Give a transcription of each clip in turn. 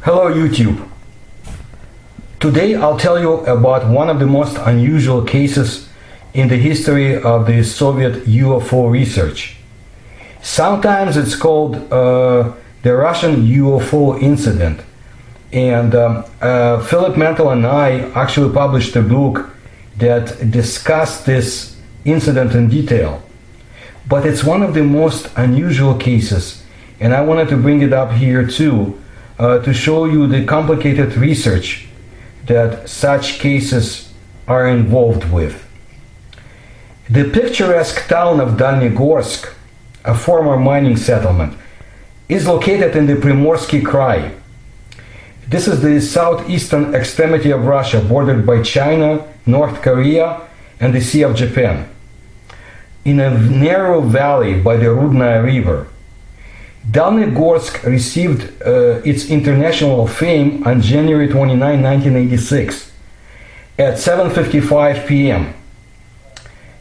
Hello YouTube. Today I'll tell you about one of the most unusual cases in the history of the Soviet UFO research. Sometimes it's called the Russian UFO incident, and Philip Mantle and I actually published a book that discussed this incident in detail. But it's one of the most unusual cases, and I wanted to bring it up here too, to show you the complicated research that such cases are involved with. The picturesque town of Dalnegorsk, a former mining settlement, is located in the Primorsky Krai. This is the southeastern extremity of Russia, bordered by China, North Korea, and the Sea of Japan. In a narrow valley by the Rudnaya River, Dalnegorsk received its international fame on January 29, 1986, at 7:55 p.m.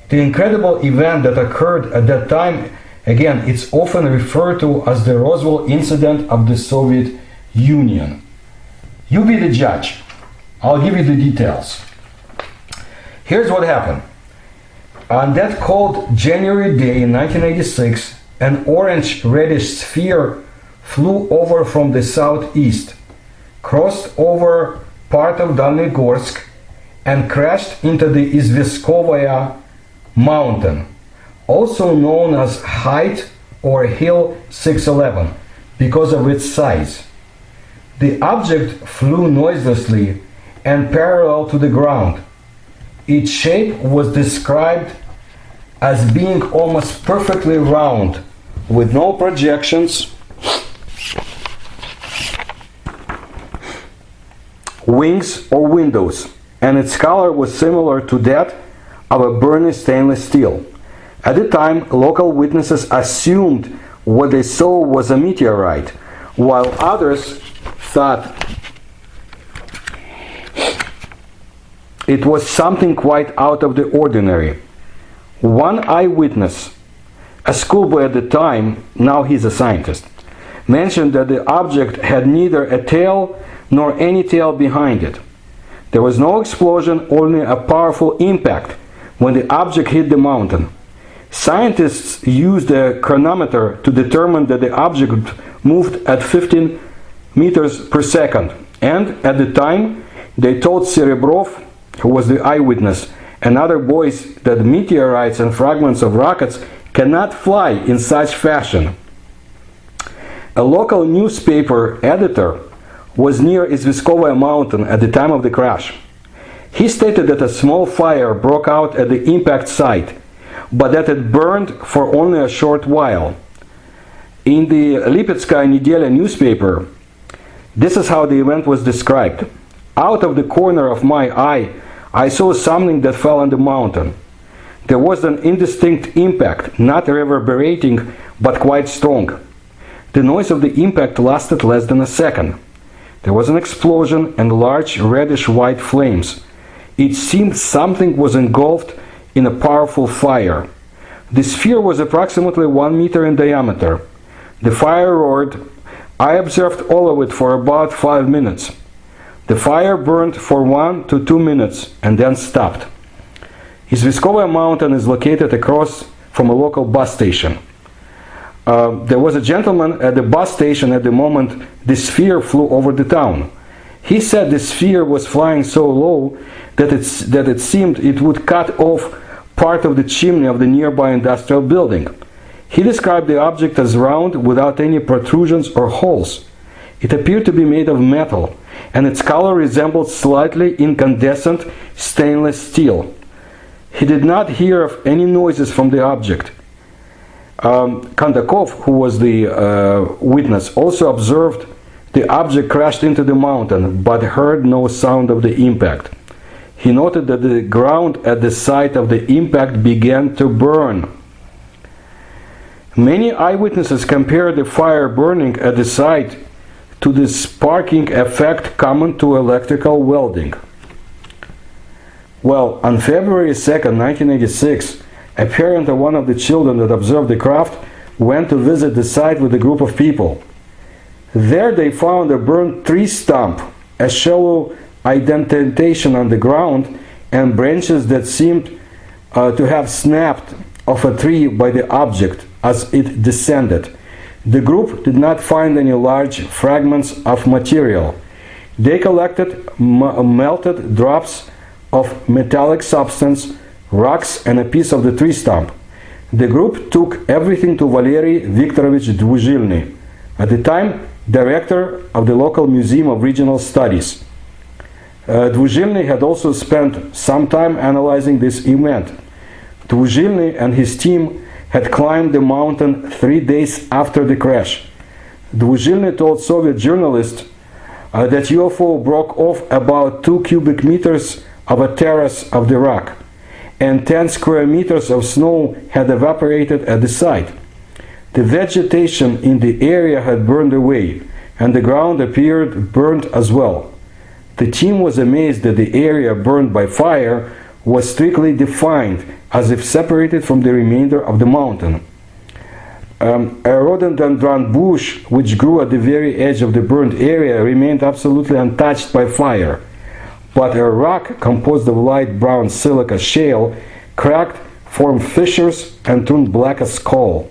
The incredible event that occurred at that time, again, it's often referred to as the Roswell incident of the Soviet Union. You be the judge. I'll give you the details. Here's what happened. On that cold January day in 1986, an orange-reddish sphere flew over from the southeast, crossed over part of Dalnegorsk, and crashed into the Izveskovaya mountain, also known as Height or Hill 611, because of its size. The object flew noiselessly and parallel to the ground. Its shape was described as being almost perfectly round, with no projections, wings, or windows, and its color was similar to that of a burnished stainless steel. At the time, local witnesses assumed what they saw was a meteorite, while others thought it was something quite out of the ordinary. One eyewitness, a schoolboy at the time, now he's a scientist, mentioned that the object had neither a tail nor any tail behind it. There was no explosion, only a powerful impact when the object hit the mountain. Scientists used a chronometer to determine that the object moved at 15 meters per second, and at the time they told Serebrov, who was the eyewitness, and other boys that meteorites and fragments of rockets cannot fly in such fashion. A local newspaper editor was near Izveskovaya mountain at the time of the crash. He stated that a small fire broke out at the impact site, but that it burned for only a short while. In the Lipetskaya Nedelya newspaper, this is how the event was described. Out of the corner of my eye, I saw something that fell on the mountain. There was an indistinct impact, not reverberating, but quite strong. The noise of the impact lasted less than a second. There was an explosion and large reddish-white flames. It seemed something was engulfed in a powerful fire. The sphere was approximately 1 meter in diameter. The fire roared. I observed all of it for about 5 minutes. The fire burned for 1 to 2 minutes and then stopped. Izveskovaya mountain is located across from a local bus station. There was a gentleman at the bus station at the moment the sphere flew over the town. He said the sphere was flying so low that it seemed it would cut off part of the chimney of the nearby industrial building. He described the object as round without any protrusions or holes. It appeared to be made of metal, and its color resembled slightly incandescent stainless steel. He did not hear of any noises from the object. Kondakov, who was the witness, also observed the object crashed into the mountain, but heard no sound of the impact. He noted that the ground at the site of the impact began to burn. Many eyewitnesses compared the fire burning at the site to the sparking effect common to electrical welding. Well, on February 2nd, 1986, a parent of one of the children that observed the craft went to visit the site with a group of people. There they found a burnt tree stump, a shallow indentation on the ground, and branches that seemed to have snapped off a tree by the object as it descended. The group did not find any large fragments of material. They collected melted drops of metallic substance, rocks, and a piece of the tree stump. The group took everything to Valery Viktorovich Dvuzhilny, at the time director of the local Museum of Regional Studies. Dvuzhilny had also spent some time analyzing this event. Dvuzhilny and his team had climbed the mountain 3 days after the crash. Dvuzhilny told Soviet journalists that UFO broke off about 2 cubic meters of a terrace of the rock, and 10 square meters of snow had evaporated at the site. The vegetation in the area had burned away, and the ground appeared burnt as well. The team was amazed that the area burned by fire was strictly defined, as if separated from the remainder of the mountain. A rhododendron bush, which grew at the very edge of the burned area, remained absolutely untouched by fire. But a rock composed of light brown silica shale cracked, formed fissures, and turned black as coal.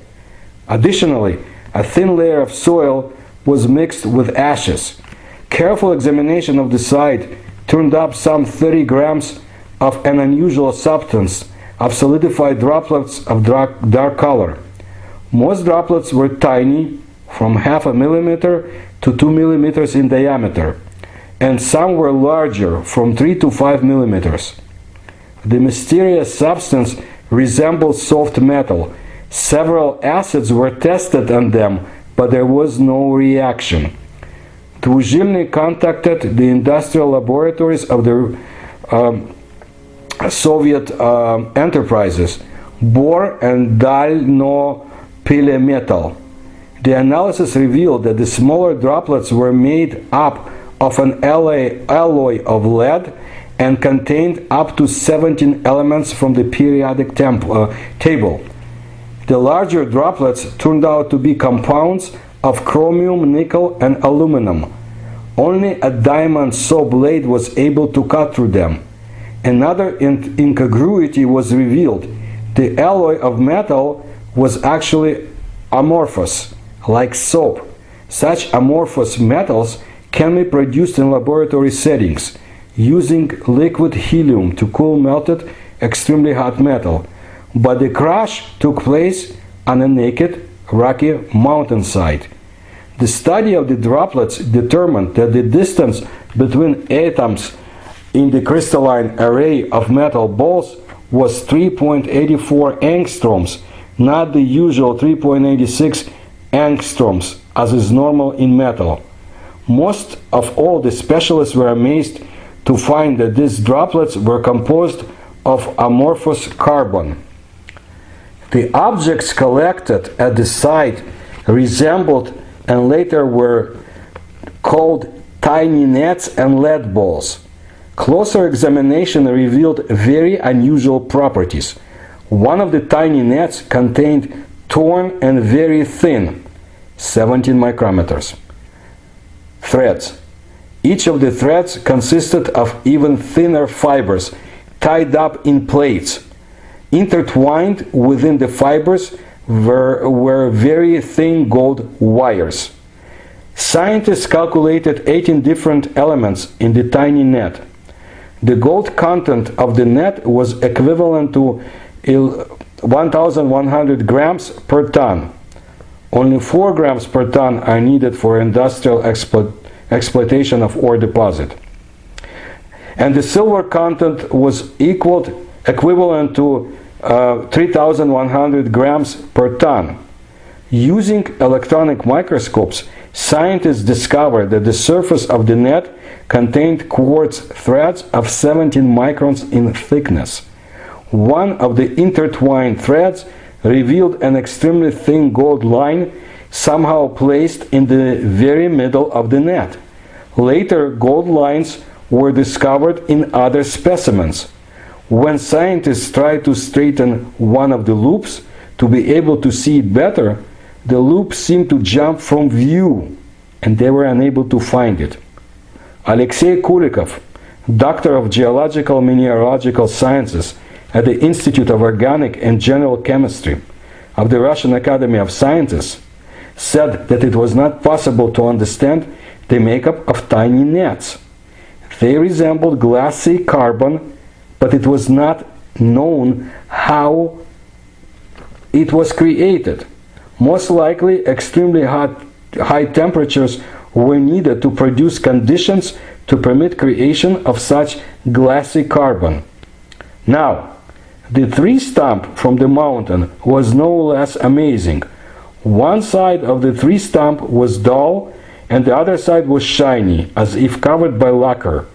Additionally, a thin layer of soil was mixed with ashes. Careful examination of the site turned up some 30 grams of an unusual substance of solidified droplets of dark color. Most droplets were tiny, from 0.5 millimeter to 2 millimeters in diameter, and some were larger, from 3 to 5 millimeters. The mysterious substance resembled soft metal. Several acids were tested on them, but there was no reaction. Dvuzhilny contacted the industrial laboratories of the Soviet enterprises, Bor and Dalnegorsk. The analysis revealed that the smaller droplets were made up of an alloy of lead and contained up to 17 elements from the periodic table. The larger droplets turned out to be compounds of chromium, nickel, and aluminum. Only a diamond saw blade was able to cut through them. Another incongruity was revealed. The alloy of metal was actually amorphous, like soap. Such amorphous metals can be produced in laboratory settings, using liquid helium to cool melted, extremely hot metal. But the crash took place on a naked, rocky mountainside. The study of the droplets determined that the distance between atoms in the crystalline array of metal balls was 3.84 angstroms, not the usual 3.86 angstroms as is normal in metal. Most of all the specialists were amazed to find that these droplets were composed of amorphous carbon. The objects collected at the site resembled and later were called tiny nets and lead balls. Closer examination revealed very unusual properties. One of the tiny nets contained torn and very thin, 17 micrometers, threads. Each of the threads consisted of even thinner fibers tied up in plates. Intertwined within the fibers were very thin gold wires. Scientists calculated 18 different elements in the tiny net. The gold content of the net was equivalent to 1,100 grams per ton. Only 4 grams per ton are needed for industrial exploitation of ore deposit. And the silver content was equivalent to 3,100 grams per ton. Using electronic microscopes, scientists discovered that the surface of the net contained quartz threads of 17 microns in thickness. One of the intertwined threads revealed an extremely thin gold line somehow placed in the very middle of the net. Later, gold lines were discovered in other specimens. When scientists tried to straighten one of the loops to be able to see it better, the loop seemed to jump from view. and they were unable to find it. Alexei Kurikov, doctor of geological mineralogical sciences at the Institute of Organic and General Chemistry of the Russian Academy of Sciences, said that it was not possible to understand the makeup of tiny gnats. They resembled glassy carbon, but it was not known how it was created. Most likely, extremely high temperatures were needed to produce conditions to permit creation of such glassy carbon. Now, the tree stump from the mountain was no less amazing. One side of the tree stump was dull, and the other side was shiny, as if covered by lacquer.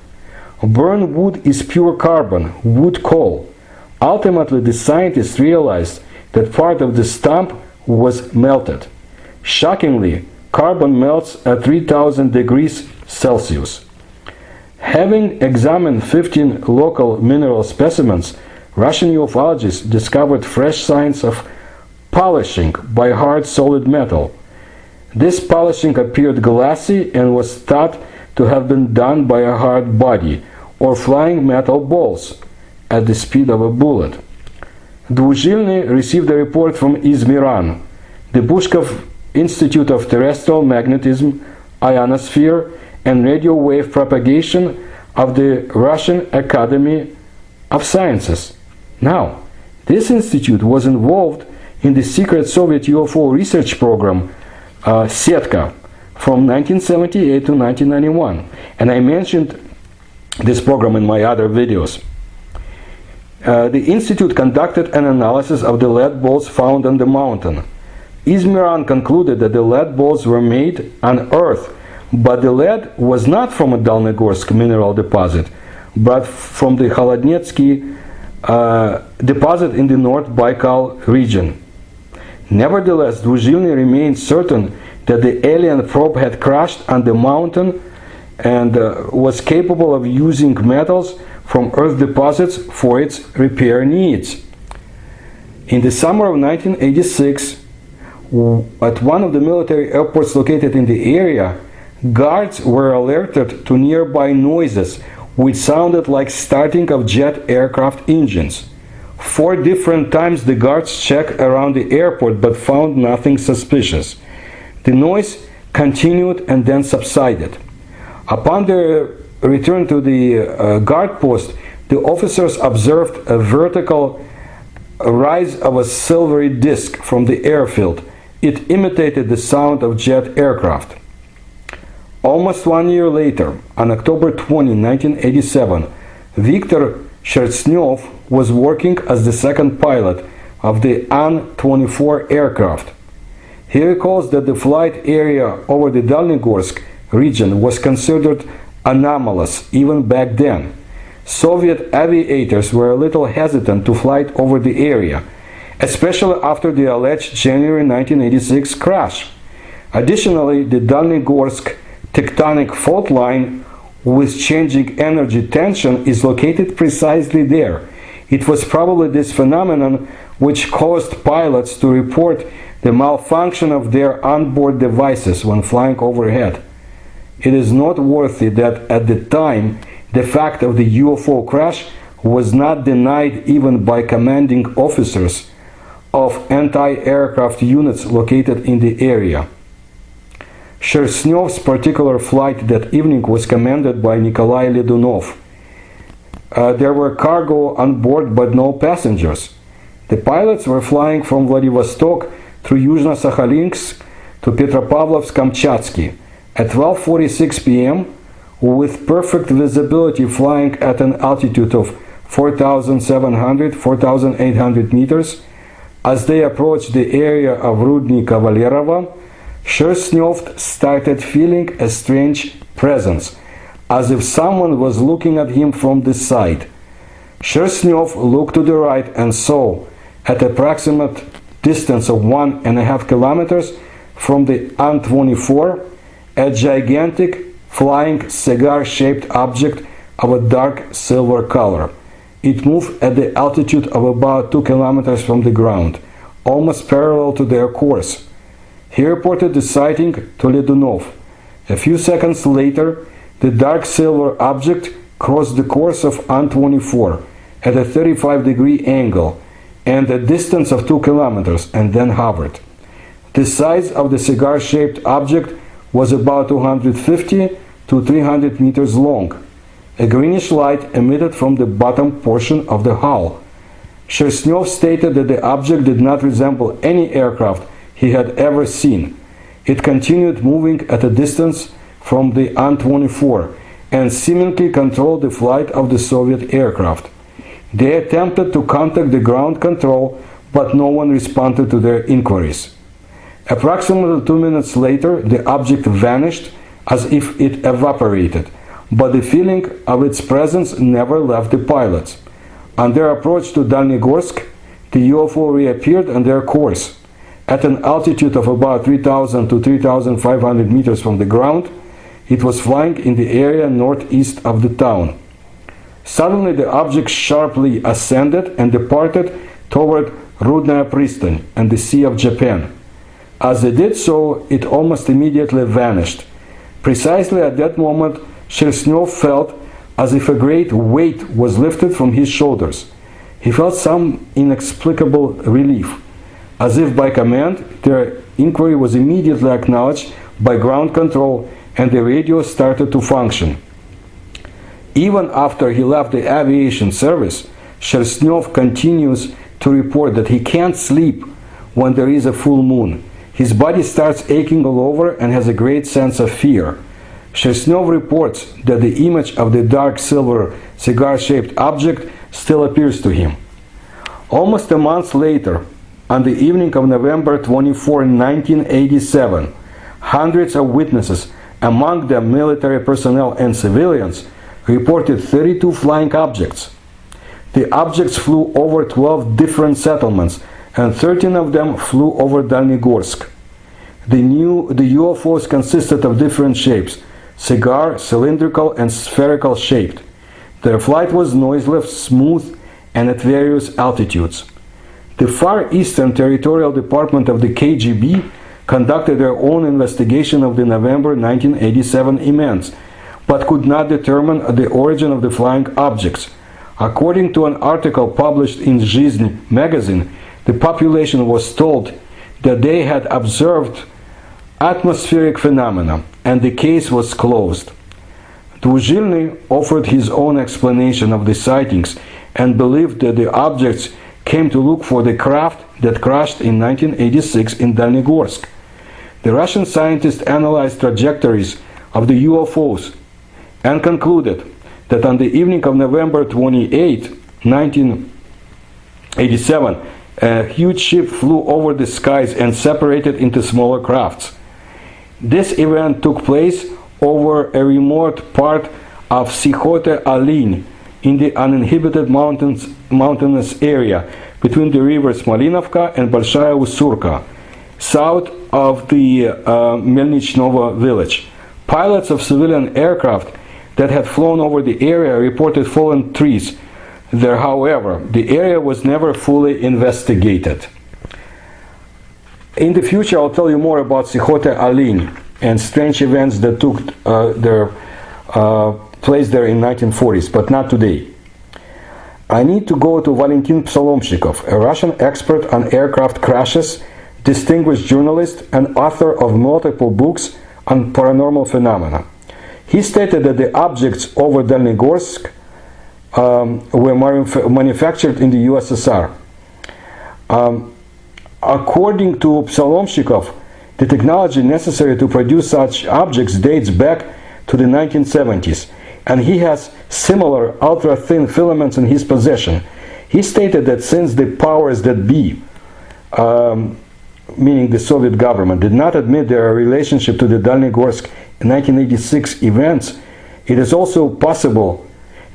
Burned wood is pure carbon, wood coal. Ultimately, the scientists realized that part of the stump was melted. Shockingly, carbon melts at 3000 degrees Celsius. Having examined 15 local mineral specimens, Russian ufologists discovered fresh signs of polishing by hard solid metal. This polishing appeared glassy and was thought to have been done by a hard body or flying metal balls at the speed of a bullet. Dvuzhilny received a report from Izmiran, the Pushkov Institute of Terrestrial Magnetism, Ionosphere, and Radio Wave Propagation of the Russian Academy of Sciences. Now, this institute was involved in the secret Soviet UFO research program, Setka, from 1978 to 1991, and I mentioned this program in my other videos. The institute conducted an analysis of the lead balls found on the mountain. Izmiran concluded that the lead balls were made on Earth, but the lead was not from a Dalnegorsk mineral deposit, but from the Kholodnetsky deposit in the North Baikal region. Nevertheless, Dvuzhilny remained certain that the alien probe had crashed on the mountain and was capable of using metals from Earth deposits for its repair needs. In the summer of 1986, at one of the military airports located in the area, guards were alerted to nearby noises which sounded like starting of jet aircraft engines. 4 different times the guards checked around the airport but found nothing suspicious. The noise continued and then subsided. Upon their return to the guard post, the officers observed a vertical rise of a silvery disk from the airfield. It imitated the sound of jet aircraft. Almost 1 year later, on October 20, 1987, Viktor Chertsnev was working as the second pilot of the An-24 aircraft. He recalls that the flight area over the Dalnegorsk region was considered anomalous even back then. Soviet aviators were a little hesitant to fly over the area, especially after the alleged January 1986 crash. Additionally, the Dalnegorsk tectonic fault line with changing energy tension is located precisely there. It was probably this phenomenon which caused pilots to report the malfunction of their onboard devices when flying overhead. It is noteworthy that at the time, the fact of the UFO crash was not denied even by commanding officers of anti-aircraft units located in the area. Chertsnev's particular flight that evening was commanded by Nikolai Ledunov. There were cargo on board but no passengers. The pilots were flying from Vladivostok through Yuzhno-Sakhalinsk to Petropavlovsk-Kamchatsky at 12:46 p.m. with perfect visibility, flying at an altitude of 4,700-4,800 meters. As they approached the area of Rudny-Kavalerova, Chertsnev started feeling a strange presence, as if someone was looking at him from the side. Chertsnev looked to the right and saw, at approximate distance of 1.5 kilometers from the An-24, a gigantic flying cigar-shaped object of a dark silver color. It moved at the altitude of about 2 kilometers from the ground, almost parallel to their course. He reported the sighting to Ledunov. A few seconds later, the dark silver object crossed the course of An-24 at a 35-degree angle and a distance of 2 kilometers and then hovered. The size of the cigar-shaped object was about 250 to 300 meters long. A greenish light emitted from the bottom portion of the hull. Cherstnyov stated that the object did not resemble any aircraft he had ever seen. It continued moving at a distance from the An-24 and seemingly controlled the flight of the Soviet aircraft. They attempted to contact the ground control, but no one responded to their inquiries. Approximately 2 minutes later, the object vanished as if it evaporated, but the feeling of its presence never left the pilots. On their approach to Dalnegorsk, the UFO reappeared on their course. At an altitude of about 3,000 to 3,500 meters from the ground, it was flying in the area northeast of the town. Suddenly the object sharply ascended and departed toward Rudnaya Pristan and the Sea of Japan. As it did so, it almost immediately vanished. Precisely at that moment, Cherstnyov felt as if a great weight was lifted from his shoulders. He felt some inexplicable relief. As if by command, their inquiry was immediately acknowledged by ground control and the radio started to function. Even after he left the aviation service, Cherstnyov continues to report that he can't sleep when there is a full moon. His body starts aching all over and has a great sense of fear. Cherstnyov reports that the image of the dark silver cigar-shaped object still appears to him. Almost a month later, on the evening of November 24, 1987, hundreds of witnesses, among them military personnel and civilians, reported 32 flying objects. The objects flew over 12 different settlements, and 13 of them flew over Dalnegorsk. The UFOs consisted of different shapes: cigar, cylindrical, and spherical shaped. Their flight was noiseless, smooth, and at various altitudes. The Far Eastern Territorial Department of the KGB conducted their own investigation of the November 1987 events, but could not determine the origin of the flying objects. According to an article published in Zhizn magazine, the population was told that they had observed atmospheric phenomena, and the case was closed. Dvuzhilny offered his own explanation of the sightings and believed that the objects came to look for the craft that crashed in 1986 in Dalnegorsk. The Russian scientists analyzed trajectories of the UFOs and concluded that on the evening of November 28, 1987, a huge ship flew over the skies and separated into smaller crafts. This event took place over a remote part of Sikhote Alin in the uninhabited mountainous area between the rivers Malinovka and Bolshaya Usurka, south of the Melnichnova village. Pilots of civilian aircraft that had flown over the area reported fallen trees there. However, the area was never fully investigated. In the future, I'll tell you more about Sikhote Alin and strange events that took their place there in 1940s, but not today. I need to go to Valentin Psalomshikov, a Russian expert on aircraft crashes, distinguished journalist, and author of multiple books on paranormal phenomena. He stated that the objects over Dalnegorsk were manufactured in the USSR. According to Psalomshikov, the technology necessary to produce such objects dates back to the 1970s, and he has similar ultra-thin filaments in his possession. He stated that since the powers that be, meaning the Soviet government, did not admit their relationship to the Dalnegorsk 1986 events, it is also possible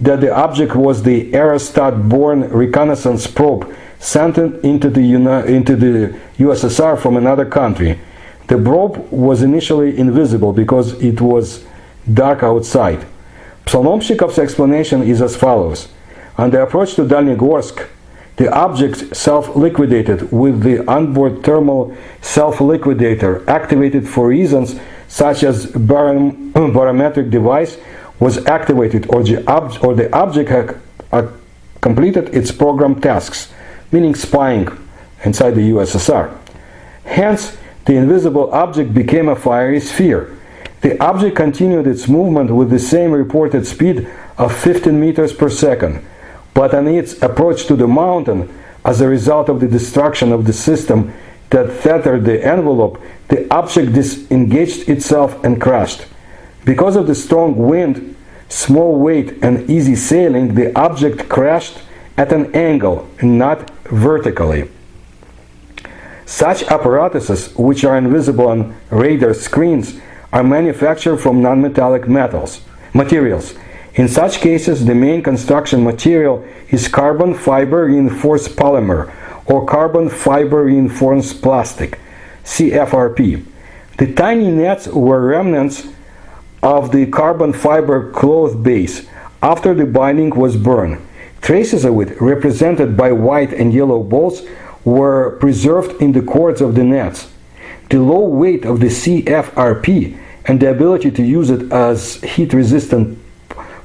that the object was the Aerostat-borne reconnaissance probe sent into the USSR from another country. The probe was initially invisible because it was dark outside. Psalomshikov's explanation is as follows. On the approach to Dalnegorsk, The object self-liquidated with the onboard thermal self-liquidator activated for reasons such as barometric device was activated, or the object had completed its program tasks, meaning spying inside the USSR. Hence, the invisible object became a fiery sphere. The object continued its movement with the same reported speed of 15 meters per second, but on its approach to the mountain, as a result of the destruction of the system that tethered the envelope, the object disengaged itself and crashed. Because of the strong wind, small weight, and easy sailing, the object crashed at an angle, not vertically. Such apparatuses, which are invisible on radar screens, are manufactured from non-metallic materials. In such cases, the main construction material is carbon fiber reinforced polymer or carbon fiber reinforced plastic, CFRP. The tiny nets were remnants of the carbon fiber cloth base after the binding was burned. Traces of it, represented by white and yellow balls, were preserved in the cords of the nets. The low weight of the CFRP and the ability to use it as heat-resistant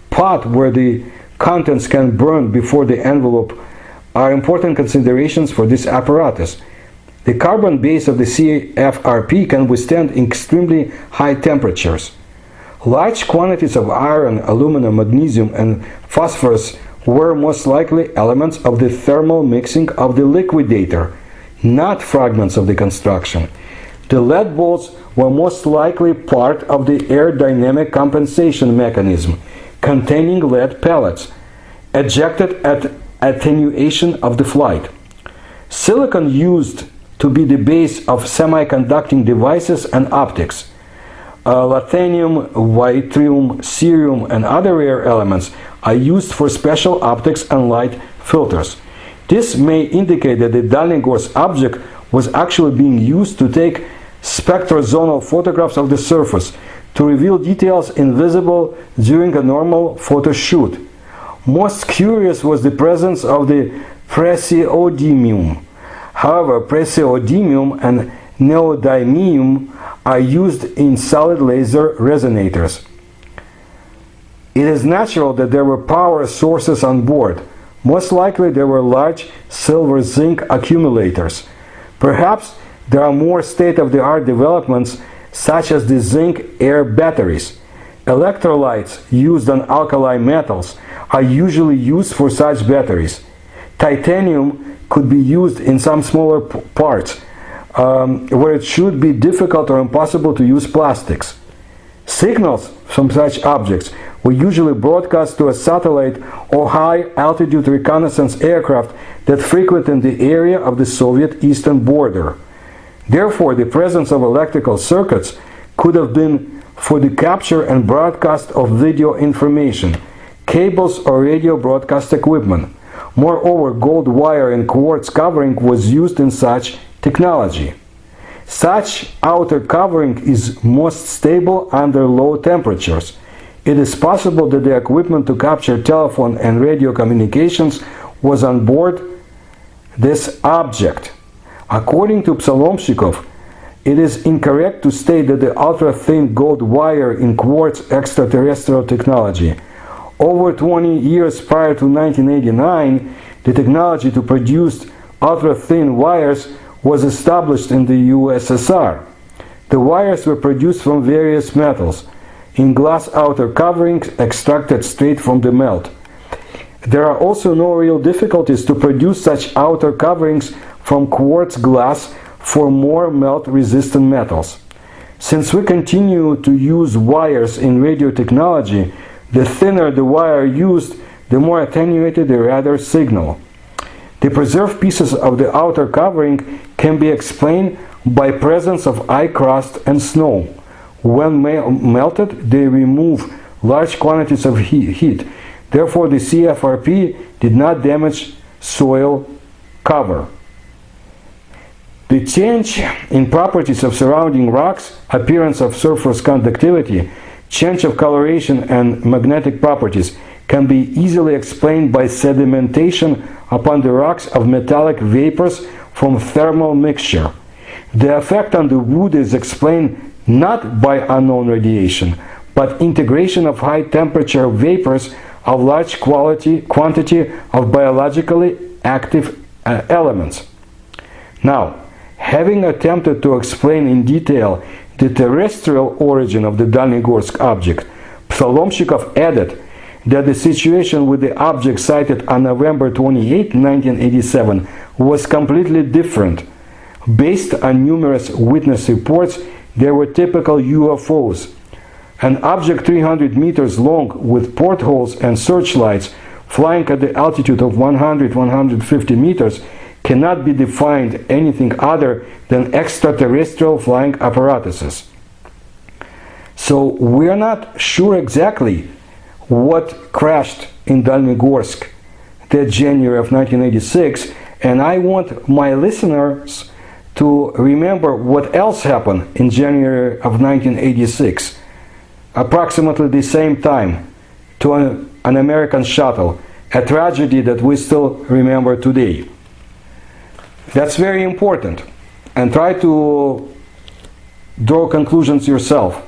pot where the contents can burn before the envelope are important considerations for this apparatus. The carbon base of the CFRP can withstand extremely high temperatures. Large quantities of iron, aluminum, magnesium, and phosphorus were most likely elements of the thermal mixing of the liquidator, not fragments of the construction. The lead balls were most likely part of the aerodynamic compensation mechanism, containing lead pellets, ejected at attenuation of the flight. Silicon used to be the base of semiconducting devices and optics. Lanthanum, yttrium, cerium, and other rare elements are used for special optics and light filters. This may indicate that the Dalnegorsk object was actually being used to take spectrozonal photographs of the surface to reveal details invisible during a normal photo shoot. Most curious was the presence of the praseodymium. However, praseodymium and neodymium are used in solid laser resonators. It is natural that there were power sources on board. Most likely there were large silver-zinc accumulators. Perhaps there are more state-of-the-art developments such as the zinc-air batteries. Electrolytes used on alkali metals are usually used for such batteries. Titanium could be used in some smaller parts where it should be difficult or impossible to use plastics. Signals from such objects were usually broadcast to a satellite or high-altitude reconnaissance aircraft that frequented the area of the Soviet eastern border. Therefore, the presence of electrical circuits could have been for the capture and broadcast of video information, cables or radio broadcast equipment. Moreover, gold wire and quartz covering was used in such technology. Such outer covering is most stable under low temperatures. It is possible that the equipment to capture telephone and radio communications was on board this object. According to Psalomshikov, it is incorrect to state that the ultra-thin gold wire in quartz extraterrestrial technology. Over 20 years prior to 1989, the technology to produce ultra-thin wires was established in the USSR. The wires were produced from various metals, in glass outer coverings extracted straight from the melt. There are also no real difficulties to produce such outer coverings from quartz glass for more melt-resistant metals. Since we continue to use wires in radio technology, the thinner the wire used, the more attenuated the radar signal. The preserved pieces of the outer covering can be explained by presence of ice crust and snow. When melted, they remove large quantities of heat. Therefore, the CFRP did not damage soil cover. The change in properties of surrounding rocks, appearance of surface conductivity, change of coloration and magnetic properties can be easily explained by sedimentation upon the rocks of metallic vapors from thermal mixture. The effect on the wood is explained not by unknown radiation, but integration of high temperature vapors of large quantity of biologically active elements. Now, having attempted to explain in detail the terrestrial origin of the Dalnegorsk object, Psalomshikov added that the situation with the object sighted on November 28, 1987 was completely different. Based on numerous witness reports, there were typical UFOs. An object 300 meters long with portholes and searchlights flying at the altitude of 100-150 meters cannot be defined anything other than extraterrestrial flying apparatuses. So we are not sure exactly what crashed in Dalnegorsk that January of 1986, and I want my listeners to remember what else happened in January of 1986, approximately the same time, to an American shuttle, a tragedy that we still remember today. That's very important, and try to draw conclusions yourself.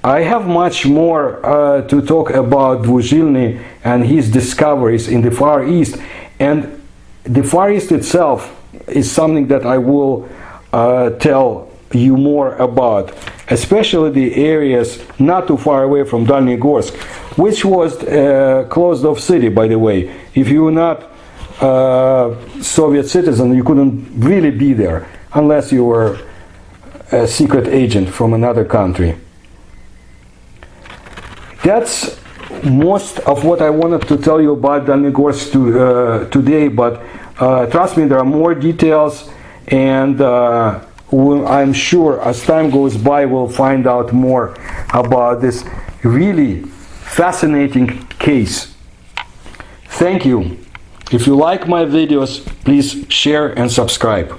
I have much more to talk about Dvuzhilny and his discoveries in the Far East, and the Far East itself is something that I will tell you more about, especially the areas not too far away from Dalnegorsk, which was a closed-off city, by the way. If you were not Soviet citizen, you couldn't really be there unless you were a secret agent from another country. That's most of what I wanted to tell you about Dalnegorsk today, but trust me, there are more details, and I'm sure as time goes by we'll find out more about this really fascinating case. Thank you. If you like my videos, please share and subscribe.